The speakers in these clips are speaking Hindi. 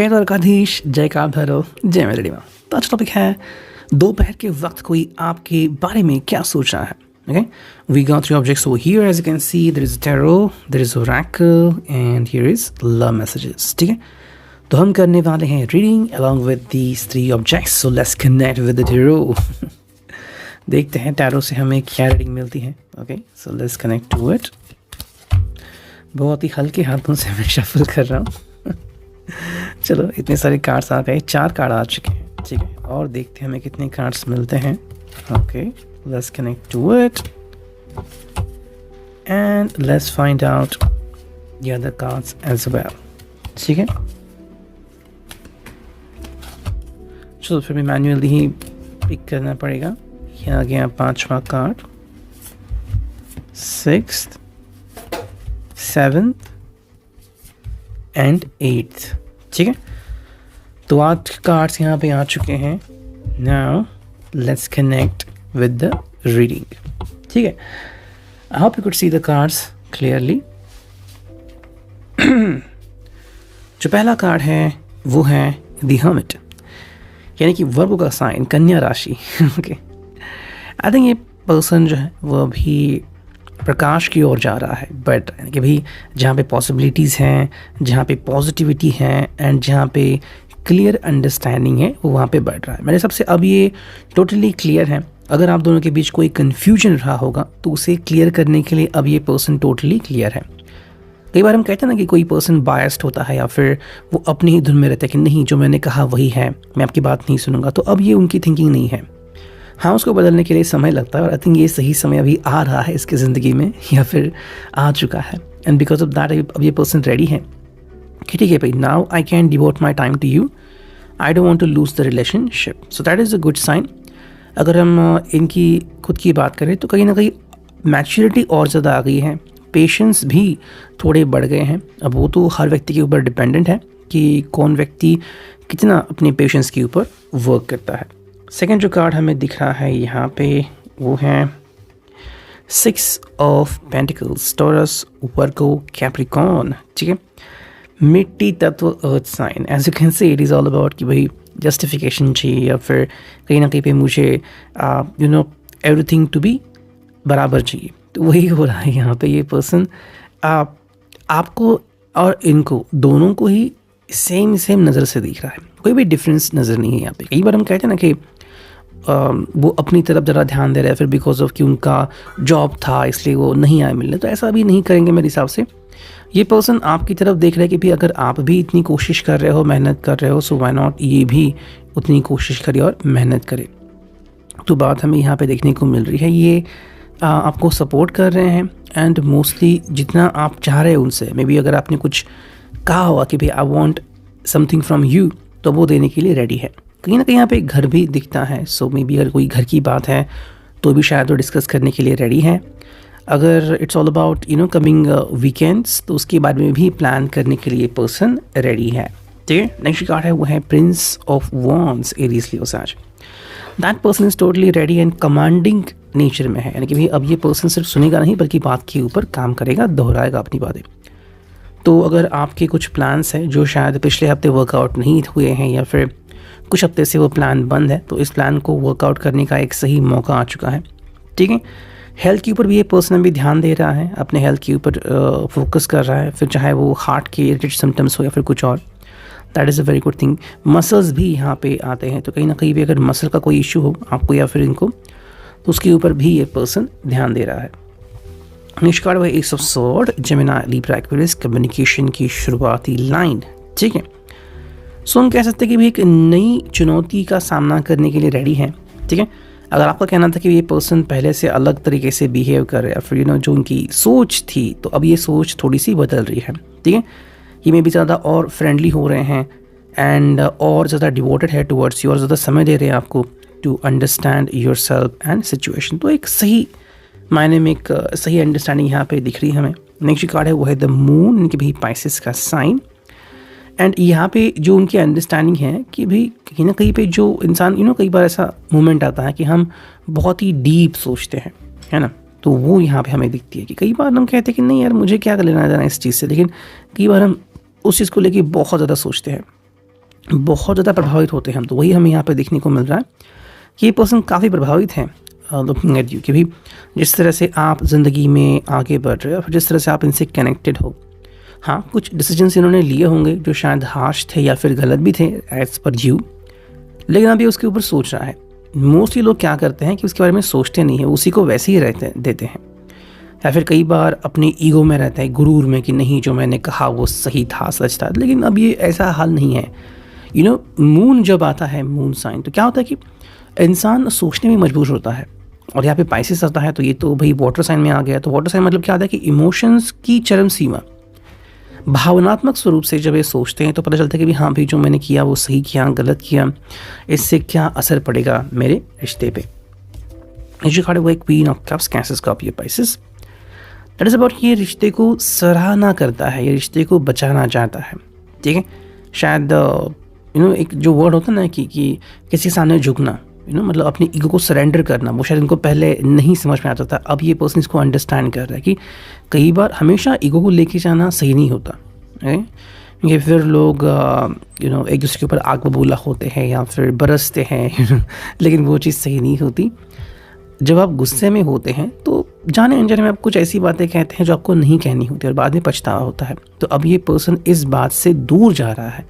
जय द्वारकाधीश, जय काल भैरव, जय मेलडी माँ। तो आज टॉपिक है दोपहर के वक्त कोई आपके बारे में क्या सोच रहा है। Okay, we got three objects over here. As you can see, there is tarot, there is oracle, and here is love messages. ठीक है, तो हम करने वाले हैं reading along with these three objects. So let's connect with the tarot. देखते हैं tarot से हमें क्या reading मिलती है. Okay, so let's connect to it. बहुत ही हल्के हाथों से मैं shuffle कर रहा हूँ. चलो, इतने सारे कार्ड्स आ गए, 4 कार्ड आ चुके हैं. ठीक है, और देखते हैं हमें कितने कार्ड्स मिलते हैं. Okay, let's connect to it and let's find out the other cards as well. ठीक है, चलो फिर भी मैन्युअली ही पिक करना पड़ेगा. ये आ गया 5वां card, 6th, 7th and 8th. ठीक है, तो 8 कार्ड्स यहाँ पे आ चुके हैं. Now let's connect with the reading. ठीक है, I hope you could see the cards clearly. जो पहला कार्ड है वो है The Hermit, यानी कि वर्गो का साइन, कन्या राशि. ओके, आई थिंक ये पर्सन जो है वो अभी प्रकाश की ओर जा रहा है, बट यानी कि भाई जहाँ पे पॉसिबिलिटीज़ हैं, जहाँ पे पॉजिटिविटी है एंड जहाँ पे क्लियर अंडरस्टैंडिंग है वो वहाँ पे बढ़ रहा है. मेरे हिसाब से अब ये टोटली क्लियर है. अगर आप दोनों के बीच कोई कन्फ्यूजन रहा होगा तो उसे क्लियर करने के लिए अब ये पर्सन टोटली क्लियर है. कई बार हम कहते हैं ना कि कोई पर्सन बायस्ड होता है या फिर वो अपनी ही धुन में रहता है कि नहीं, जो मैंने कहा वही है, मैं आपकी बात नहीं सुनूंगा. तो अब ये उनकी थिंकिंग नहीं है. हाँ, उसको बदलने के लिए समय लगता है और आई थिंक ये सही समय अभी आ रहा है इसकी ज़िंदगी में या फिर आ चुका है. एंड बिकॉज ऑफ दैट अब ये पर्सन रेडी है कि ठीक है भाई, now I can devote my time to you, I don't want to lose the relationship. So that is a good sign. अगर हम इनकी खुद की बात करें तो कहीं ना कहीं मैच्योरिटी और ज़्यादा आ गई है, पेशेंस भी थोड़े बढ़ गए हैं. अब वो तो हर व्यक्ति के ऊपर डिपेंडेंट है कि कौन व्यक्ति कितना अपने पेशेंस के ऊपर वर्क करता है. सेकंड जो कार्ड हमें दिख रहा है यहाँ पे वो है 6 of pentacles, Taurus, Virgo, Capricorn. ठीक है, मिट्टी तत्व, earth sign. As you can see it is all about कि भाई जस्टिफिकेशन चाहिए या फिर कहीं ना कहीं पे मुझे एवरीथिंग टू बी बराबर चाहिए. तो वही हो रहा है यहाँ पे. ये पर्सन आपको और इनको दोनों को ही सेम नज़र से दिख रहा है, कोई भी डिफरेंस नज़र नहीं है यहाँ पे. कई बार हम कहते हैं ना कि वो अपनी तरफ ज़रा ध्यान दे रहे हैं फिर बिकॉज ऑफ कि उनका जॉब था इसलिए वो नहीं आए मिलने. तो ऐसा अभी नहीं करेंगे मेरे हिसाब से. ये पर्सन आपकी तरफ देख रहा है कि भी अगर आप भी इतनी कोशिश कर रहे हो, मेहनत कर रहे हो, सो व्हाई नॉट ये भी उतनी कोशिश करे और मेहनत करे. तो बात हमें यहाँ पे देखने को मिल रही है, ये आपको सपोर्ट कर रहे हैं एंड मोस्टली जितना आप चाह रहे हो उनसे, मे बी अगर आपने कुछ कहा होगा कि भाई I want something from you, तो वो देने के लिए रेडी है. कहीं ना कहीं यहाँ पे घर भी दिखता है. सो मे बी अगर कोई घर की बात है तो भी शायद वो डिस्कस करने के लिए रेडी है. अगर it's all about coming weekends तो उसके बारे में भी प्लान करने के लिए पर्सन रेडी है. ठीक है, नेक्स्ट कार्ड है वो है prince of wands, Aries, Leo, Sage. That person is totally ready and commanding nature में है, यानी कि भाई अब ये पर्सन सिर्फ सुनेगा नहीं बल्कि बात के ऊपर काम करेगा, दोहराएगा अपनी बातें. तो अगर आपके कुछ प्लान्स हैं जो शायद पिछले हफ्ते वर्कआउट नहीं हुए हैं या फिर कुछ हफ्ते से वो प्लान बंद है, तो इस प्लान को वर्कआउट करने का एक सही मौका आ चुका है. ठीक है, हेल्थ के ऊपर भी ये पर्सन भी ध्यान दे रहा है, अपने हेल्थ के ऊपर फोकस कर रहा है, फिर चाहे वो हार्ट के रिलेटेड सिम्टम्स हो या फिर कुछ और. That is a very good thing. Muscles भी यहाँ पे आते हैं, तो कहीं ना कहीं भी अगर मसल का कोई इशू हो आपको या फिर इनको, तो उसके ऊपर भी ये पर्सन ध्यान दे रहा है. नेक्स्ट कार्ड है S of sword, Gemini, Libra, Aquarius, communication की शुरुआती लाइन. ठीक है, सो हम कह सकते हैं कि भी एक नई चुनौती का सामना करने के लिए रेडी है. ठीक है, अगर आपका कहना था कि ये पर्सन पहले से अलग तरीके से बिहेव कर रहे हैं फिर जो उनकी सोच थी, तो अब ये सोच थोड़ी सी बदल रही है. ठीक है, ये में भी ज़्यादा और फ्रेंडली हो रहे हैं एंड और ज़्यादा डिवोटेड है टुवर्ड्स यू और ज़्यादा समय दे रहे हैं आपको to understand yourself and situation. तो एक सही मायने में एक सही अंडरस्टैंडिंग यहाँ पे दिख रही है हमें. नेक्स्ट कार्ड है वो है द मून, यानी कि भाई पाइसेस का साइन. एंड यहाँ पे जो उनकी अंडरस्टैंडिंग है कि भाई कहीं ना कहीं पे जो इंसान कई बार ऐसा मोमेंट आता है कि हम बहुत ही डीप सोचते हैं, है ना. तो वो यहाँ पे हमें दिखती है कि कई बार हम कहते हैं कि नहीं यार मुझे क्या लेना देना इस चीज़ से, लेकिन कई बार हम उस चीज़ को लेके बहुत ज़्यादा सोचते हैं. बहुत ज़्यादा प्रभावित होते हैं हम, तो वही हमें यहाँ पे देखने को मिल रहा है कि ये पर्सन काफ़ी प्रभावित हैं लुकिंग एट यू, कि भी जिस तरह से आप ज़िंदगी में आगे बढ़ रहे हो, जिस तरह से आप इनसे कनेक्टेड हो। हाँ, कुछ डिसीजंस इन्होंने लिए होंगे जो शायद हार्श थे या फिर गलत भी थे एज पर यू, लेकिन अभी उसके ऊपर सोच रहा है। मोस्टली लोग क्या करते हैं कि उसके बारे में सोचते नहीं है, उसी को वैसे ही देते हैं, या फिर कई बार अपनी ईगो में रहता है, गुरूर में, कि नहीं जो मैंने कहा वो सही था, सच था। लेकिन अब ये ऐसा हाल नहीं है। मून जब आता है, मून साइन, तो क्या होता है कि इंसान सोचने में मजबूर होता है। और यहाँ पे पाइसेस आता है, तो ये तो भाई वाटर साइन में आ गया। तो वाटर साइन मतलब क्या होता है कि इमोशंस की चरम सीमा, भावनात्मक स्वरूप से जब ये सोचते हैं तो पता चलता है कि भी हाँ भाई जो मैंने किया वो सही किया, गलत किया, इससे क्या असर पड़ेगा मेरे रिश्ते पे। जो कार्ड वो एक queen of cups, cancer cup, ये पाइसेस, दैट इज अबाउट, ये रिश्ते को सराहना करता है, ये रिश्ते को बचाना चाहता है। ठीक है, शायद एक जो वर्ड होता है ना कि किसी के सामने झुकना, मतलब अपनी ईगो को सरेंडर करना, वो शायद इनको पहले नहीं समझ में आता था। अब ये पर्सन इसको अंडरस्टैंड कर रहा है कि कई बार हमेशा ईगो को लेके जाना सही नहीं होता है, क्योंकि फिर लोग एक दूसरे के ऊपर आग बबूला होते हैं या फिर बरसते हैं लेकिन वो चीज़ सही नहीं होती। जब आप गुस्से में होते हैं तो जाने अनजाने में आप कुछ ऐसी बातें कहते हैं जो आपको नहीं कहनी होती और बाद में पछतावा होता है। तो अब ये पर्सन इस बात से दूर जा रहा है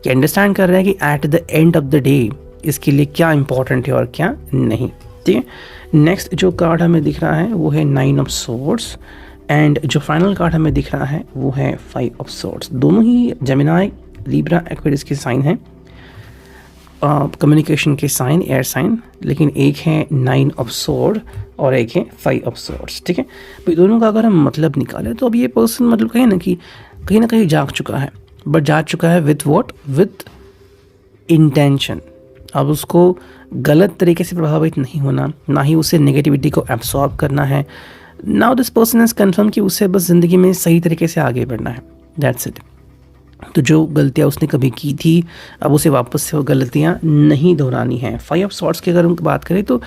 कि अंडरस्टैंड कर रहा है कि at the end of the day इसके लिए क्या इंपॉर्टेंट है और क्या नहीं। ठीक है, नेक्स्ट जो कार्ड हमें दिख रहा है वो है 9 ऑफ सोर्ड्स, एंड जो फाइनल कार्ड हमें दिख रहा है वो है 5 ऑफ सोर्ड्स। दोनों ही जेमिनी, लिब्रा, एक्वेरियस के साइन हैं, कम्युनिकेशन के साइन, एयर साइन, लेकिन एक है 9 ऑफ सोर्ड और एक है 5 ऑफ सोर्ड्स। ठीक है, तो दोनों का अगर हम मतलब निकालें तो अब ये पर्सन मतलब कहीं ना कहीं जाग चुका है, बट जाग चुका है विथ वॉट, विथ इंटेंशन। अब उसको गलत तरीके से प्रभावित नहीं होना, ना ही उसे नेगेटिविटी को एब्सॉर्ब करना है। Now this person has confirm कि उसे बस ज़िंदगी में सही तरीके से आगे बढ़ना है, दैट्स इट। तो जो गलतियाँ उसने कभी की थी अब उसे वापस से वो गलतियाँ नहीं दोहरानी हैं। 5 ऑफ सॉर्ड्स की अगर हम बात करें तो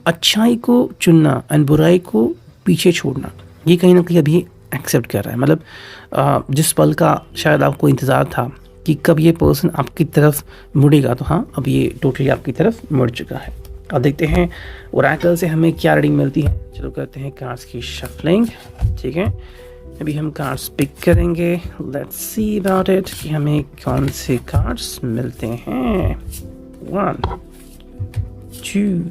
अच्छाई को चुनना एंड बुराई को पीछे छोड़ना, ये कहीं ना कहीं अभी एक्सेप्ट कर रहा है। मतलब जिस पल का शायद आपको इंतज़ार था कि कब ये पर्सन आपकी तरफ मुड़ेगा, तो हाँ अब ये टोटली आपकी तरफ मुड़ चुका है। अब देखते हैं ओरेकल से हमें क्या रीडिंग मिलती है। चलो करते हैं कार्ड्स की शफलिंग। ठीक है, अभी हम कार्ड्स पिक करेंगे, लेट्स सी अबाउट इट कि हमें कौन से कार्ड्स मिलते हैं। 1 2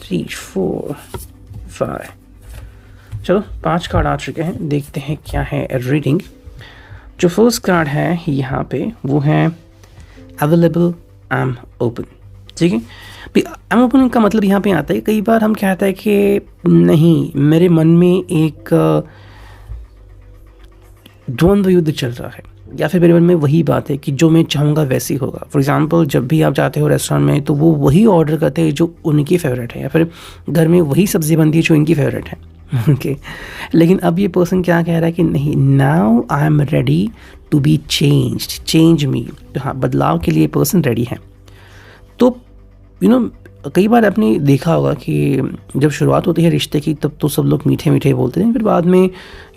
3 4 5। चलो 5 कार्ड आ चुके हैं, देखते हैं क्या है रीडिंग। जो फर्स्ट कार्ड है यहाँ पे वो है अवेलेबल, आई एम ओपन। ठीक है, आई एम ओपन का मतलब यहाँ पे आता है, कई बार हम कहते हैं कि नहीं, मेरे मन में एक द्वंद्व युद्ध चल रहा है, या फिर मेरे मन में वही बात है कि जो मैं चाहूँगा वैसे ही होगा। फॉर एग्जांपल, जब भी आप जाते हो रेस्टोरेंट में तो वो वही ऑर्डर करते हैं जो उनकी फेवरेट है, या फिर घर में वही सब्ज़ी बनती है जो इनकी फेवरेट है। ओके, लेकिन अब ये पर्सन क्या कह रहा है कि नहीं, now I am ready to be changed, change me. तो हाँ, बदलाव के लिए पर्सन रेडी है। तो कई बार आपने देखा होगा कि जब शुरुआत होती है रिश्ते की तब तो सब लोग मीठे मीठे बोलते हैं, फिर बाद में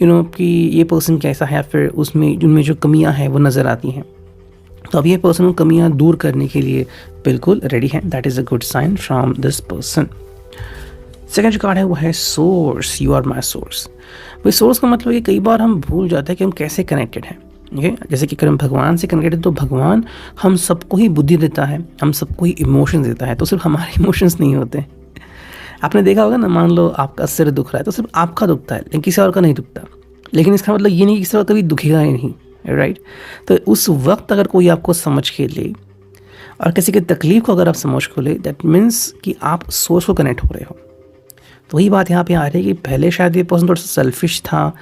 कि ये पर्सन कैसा है, फिर उनमें जो कमियां हैं वो नज़र आती हैं। तो अब ये पर्सन उन कमियां दूर करने के लिए बिल्कुल रेडी है। That is a good sign from this person. Second जो कार्ड है वो है source, you are my source. भाई सोर्स का मतलब ये कई बार हम भूल जाते हैं कि हम कैसे कनेक्टेड हैं। ओके, जैसे कि अगर हम भगवान से कनेक्टेड, तो भगवान हम सबको ही बुद्धि देता है, हम सबको ही इमोशंस देता है, तो सिर्फ हमारे इमोशंस नहीं होते। आपने देखा होगा ना, मान लो आपका सिर दुख रहा है तो सिर्फ आपका दुखता है, लेकिन किसी और का नहीं दुखता। लेकिन इसका मतलब ये नहीं कि किसी और कभी दुखेगा ही नहीं, राइट। तो उस वक्त अगर कोई आपको समझ के ले और किसी की तकलीफ को अगर आप समझ को ले, दैट मीन्स कि आप सोर्स को कनेक्ट हो रहे हो। तो वही बात यहाँ पे आ रही है कि पहले शायद ये पर्सन थोड़ा सा सेल्फिश था,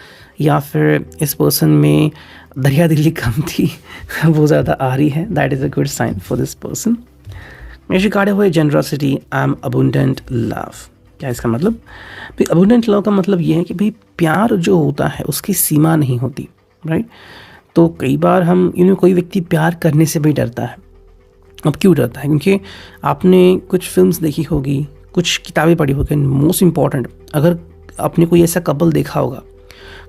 या फिर इस पर्सन में दरिया दिली कम थी वो ज़्यादा आ रही है। That is a good sign for this person. मेरे कार्ड हुए generosity, I am abundant love. क्या इसका मतलब? भाई अबुंडेंट लव का मतलब ये है कि भाई प्यार जो होता है उसकी सीमा नहीं होती, राइट। तो कई बार हम कोई व्यक्ति प्यार करने से भी डरता है। अब क्यों डरता है? क्योंकि आपने कुछ फिल्म्स देखी होगी, कुछ किताबें पढ़ी होगी। मोस्ट इम्पॉर्टेंट, अगर आपने कोई ऐसा कपल देखा होगा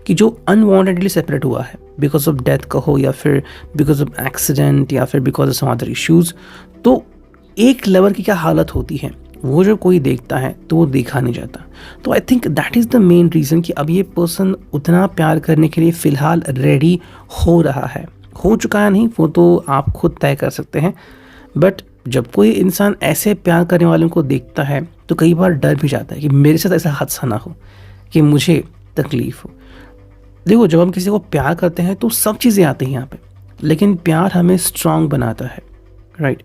कि जो अनवांटेडली सेपरेट हुआ है, बिकॉज ऑफ डेथ कहो या फिर बिकॉज ऑफ एक्सीडेंट या फिर because of some other issues, तो एक लेवल की क्या हालत होती है वो जो कोई देखता है तो वो देखा नहीं जाता। तो I think that is the main reason कि अब ये पर्सन उतना प्यार करने के लिए फ़िलहाल रेडी हो रहा है। हो चुका है नहीं वो तो आप खुद तय कर सकते हैं, बट जब कोई इंसान ऐसे प्यार करने वालों को देखता है तो कई बार डर भी जाता है कि मेरे साथ ऐसा हादसा ना हो कि मुझे तकलीफ़ हो। देखो, जब हम किसी को प्यार करते हैं तो सब चीज़ें आती हैं यहाँ पे, लेकिन प्यार हमें स्ट्रांग बनाता है, राइट।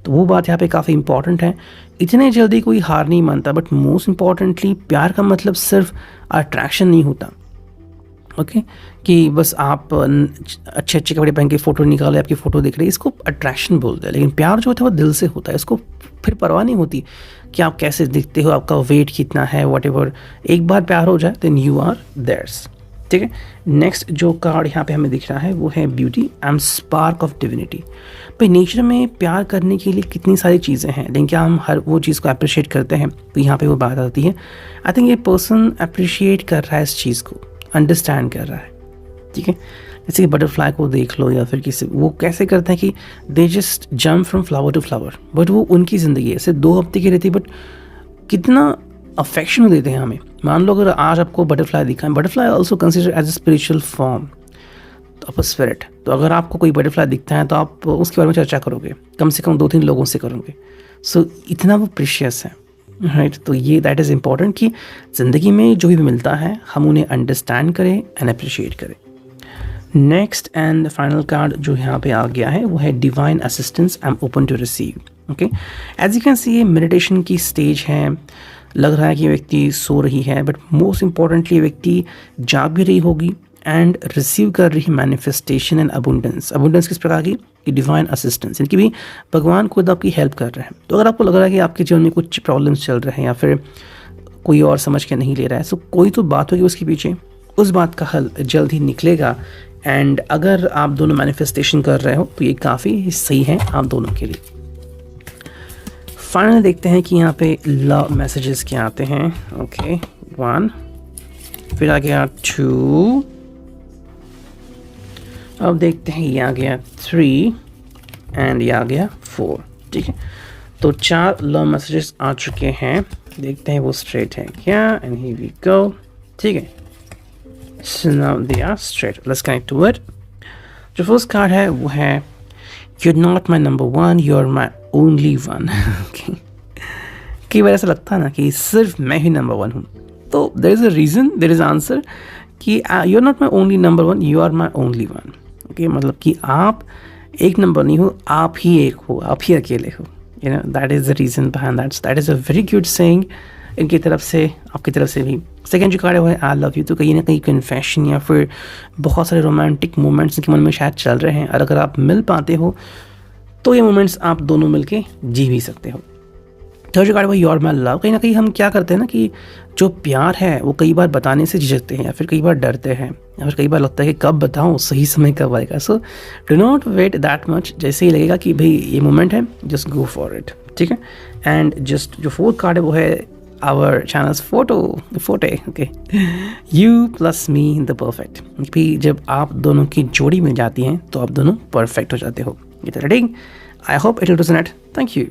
तो वो बात यहाँ पे काफ़ी इंपॉर्टेंट है। इतने जल्दी कोई हार नहीं मानता, बट मोस्ट इम्पॉर्टेंटली प्यार का मतलब सिर्फ अट्रैक्शन नहीं होता, ओके कि बस आप अच्छे अच्छे कपड़े पहन के फ़ोटो निकाले, आपकी फ़ोटो दिख रही है, इसको अट्रैक्शन बोलते हैं। लेकिन प्यार जो होता है वो दिल से होता है, इसको फिर परवाह नहीं होती कि आप कैसे दिखते हो, आपका वेट कितना है, वॉट। एक बार प्यार हो जाए देन यू आर देयर्स, ठीक है। नेक्स्ट जो कार्ड यहाँ पे हमें दिख रहा है वो है beauty and spark of divinity. भाई नेचर में प्यार करने के लिए कितनी सारी चीज़ें हैं, लेकिन क्या हम हर वो चीज़ को अप्रिशिएट करते हैं? तो यहाँ पे वो बात आती है। आई थिंक ये पर्सन अप्रिशिएट कर रहा है इस चीज़ को, अंडरस्टैंड कर रहा है, ठीक है। जैसे कि बटरफ्लाई को देख लो या फिर किसी, वो कैसे करते हैं कि they just jump from flower to flower, but वो उनकी ज़िंदगी है, सिर्फ 2 हफ्ते की रहती है, बट कितना अफेक्शन देते हैं हमें। मान लो अगर आज आपको बटरफ्लाई दिखा है, butterfly also consider as a spiritual form of a spirit. तो अगर आपको कोई बटरफ्लाई दिखता है तो आप उसके बारे में चर्चा करोगे, कम से कम 2-3 लोगों से करोगे। सो इतना वो प्रीशियस है, राइट। तो ये दैट इज़ इम्पॉर्टेंट कि ज़िंदगी में जो भी मिलता है हम उन्हें अंडरस्टैंड करें एंड अप्रिशिएट करें। नेक्स्ट एंड फाइनल कार्ड जो यहाँ पे आ गया है वो है divine assistance, I am open to receive, okay. As you can see ये मेडिटेशन की स्टेज है। लग रहा है कि व्यक्ति सो रही है, बट मोस्ट इम्पॉर्टेंटली व्यक्ति जाग भी रही होगी एंड रिसीव कर रही मैनिफेस्टेशन एंड अबुंडेंस। अबुंडेंस किस प्रकार की डिवाइन असिस्टेंस, इनकी भी भगवान खुद आपकी हेल्प कर रहे हैं। तो अगर आपको लग रहा है कि आपके जीवन में कुछ प्रॉब्लम्स चल रहे हैं या फिर कोई और समझ के नहीं ले रहा है, तो कोई तो बात होगी उसके पीछे, उस बात का हल जल्द ही निकलेगा। एंड अगर आप दोनों मैनिफेस्टेशन कर रहे हो तो ये काफ़ी सही है आप दोनों के लिए। फाइनली देखते हैं कि यहाँ पे लव मैसेजेस क्या आते हैं। ओके 1, फिर आ गया 2, अब देखते हैं ये आ गया 3 एंड ये आ गया 4, ठीक है। तो 4 लव मैसेजेस आ चुके हैं, देखते हैं वो स्ट्रेट है क्या, एंड हियर वी गो, ठीक है। So now they are straight. Let's connect to it. जो फर्स्ट कार्ड है वो है You're not my number one, you're my only one. Okay. कई बार ऐसा लगता है ना कि सिर्फ मैं ही नंबर 1 हूँ, तो there is a reason, there is answer कि you're not my only number one, you are my only one. Okay, मतलब कि आप एक नंबर नहीं हो, आप ही एक हो, आप ही अकेले हो. You know, that is the reason behind that. So that is a very good saying. इनकी तरफ से, आपकी तरफ से भी। सेकेंड जो कार्ड है वो है आई लव यू। तो कहीं ना कहीं कन्फेशन या फिर बहुत सारे रोमांटिक मोमेंट्स इनके मन में शायद चल रहे हैं, और अगर आप मिल पाते हो तो ये मोमेंट्स आप दोनों मिलके जी भी सकते हो। थर्ड जो कार्ड है वो योर माय लव। कहीं ना कहीं हम क्या करते हैं ना कि जो प्यार है वो कई बार बताने से झिझकते हैं, या फिर कई बार डरते हैं, या फिर कई बार लगता है कि कब बताऊँ, सही समय कब आएगा। So do not wait that much. जैसे ही लगेगा कि भाई ये मोमेंट है, जस्ट गो फॉर इट, ठीक है। एंड जस्ट जो फोर्थ कार्ड है वो है our channel's photo, okay, you plus me the perfect। भी जब आप दोनों की जोड़ी मिल जाती हैं तो आप दोनों परफेक्ट हो जाते हो। ये तो reading, I hope it will resonate. Thank you.